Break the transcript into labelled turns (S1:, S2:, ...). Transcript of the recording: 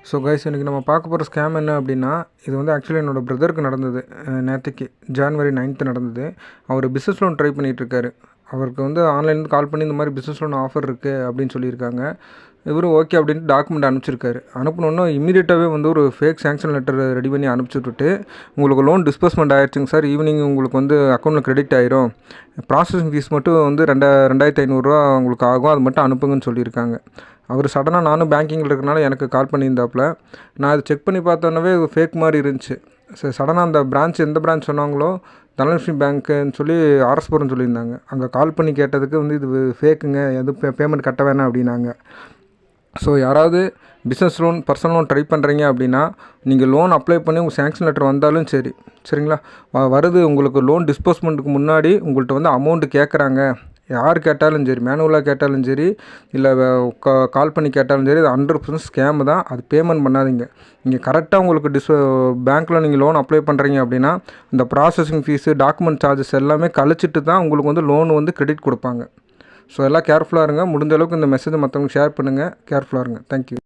S1: So guys, இன்றைக்கி நம்ம பார்க்க போகிற ஸ்கேம் என்ன அப்படின்னா, இது வந்து ஆக்சுவலி என்னோடய பிரதருக்கு நடந்தது. நேற்றுக்கு ஜான்வரி 9th நடந்தது. அவர் பிஸ்னஸ் லோன் ட்ரை பண்ணிகிட்ருக்காரு. அவருக்கு வந்து ஆன்லைன்லேருந்து கால் பண்ணி இந்த மாதிரி பிஸ்னஸ் லோன் ஆஃபர் இருக்குது அப்படின்னு சொல்லியிருக்காங்க. இவரும் ஓகே அப்படின்ட்டு டாக்குமெண்ட் அனுப்பிச்சிருக்காரு. அனுப்பினோன்னா இமீடியட்டாகவே வந்து ஒரு ஃபேக் சேங்ஷன் லெட்டர் ரெடி பண்ணி அனுப்பிச்சி விட்டுட்டு, உங்களுக்கு லோன் டிஸ்பர்ஸ்மெண்ட் ஆகிடுச்சுங்க சார், ஈவினிங் உங்களுக்கு வந்து அக்கௌண்ட்டில் கிரெடிட் ஆயிரும், ப்ராசஸிங் ஃபீஸ் மட்டும் வந்து 2500 உங்களுக்கு ஆகும், அது மட்டும் அனுப்புங்கன்னு சொல்லியிருக்காங்க. அவர் சடனாக நானும் பேங்கிங்கில் இருக்கிறனால எனக்கு கால் பண்ணியிருந்தாப்புல. நான் அதை செக் பண்ணி பார்த்தோன்னே ஃபேக் மாதிரி இருந்துச்சு. சடனாக அந்த பிரான்ச் எந்த பிரான்ச் சொன்னாங்களோ, தனலட்சுமி பேங்க்குன்னு சொல்லி ஆர்எஸ்புரம் சொல்லியிருந்தாங்க. அங்கே கால் பண்ணி கேட்டதுக்கு வந்து இது ஃபேக்குங்க, எதுவும் பேமெண்ட் கட்ட வேணாம் அப்படின்னாங்க. ஸோ யாராவது business loan, personal loan try பண்ணுறீங்க அப்படின்னா, நீங்கள் லோன் அப்ளை பண்ணி உங்கள் சேங்ஷன் லெட்டர் வந்தாலும் சரிங்களா, வருது உங்களுக்கு லோன் டிஸ்போஸ்மெண்ட்டுக்கு முன்னாடி உங்கள்கிட்ட வந்து அமௌண்ட்டு கேட்குறாங்க, யார் கேட்டாலும் சரி, மேனுவலாக கேட்டாலும் சரி, இல்லை கால் பண்ணி கேட்டாலும் சரி, அது 100% ஸ்கேமு தான். அது பேமெண்ட் பண்ணாதீங்க. நீங்கள் கரெக்டாக உங்களுக்கு பேங்க்கில் நீங்கள் லோன் அப்ளை பண்ணுறீங்க அப்படின்னா, இந்த ப்ராசஸிங் ஃபீஸு, டாக்குமெண்ட் சார்ஜஸ் எல்லாமே கழிச்சிட்டு தான் உங்களுக்கு வந்து லோன் வந்து கிரெடிட் கொடுப்பாங்க. ஸோ எல்லாம் கேர்ஃபுல்லாக இருங்க. முடிஞ்ச அளவுக்கு இந்த மெசேஜை மற்றவங்களுக்கு ஷேர் பண்ணுங்கள். கேர்ஃபுல்லாக இருங்க. தேங்க்யூ.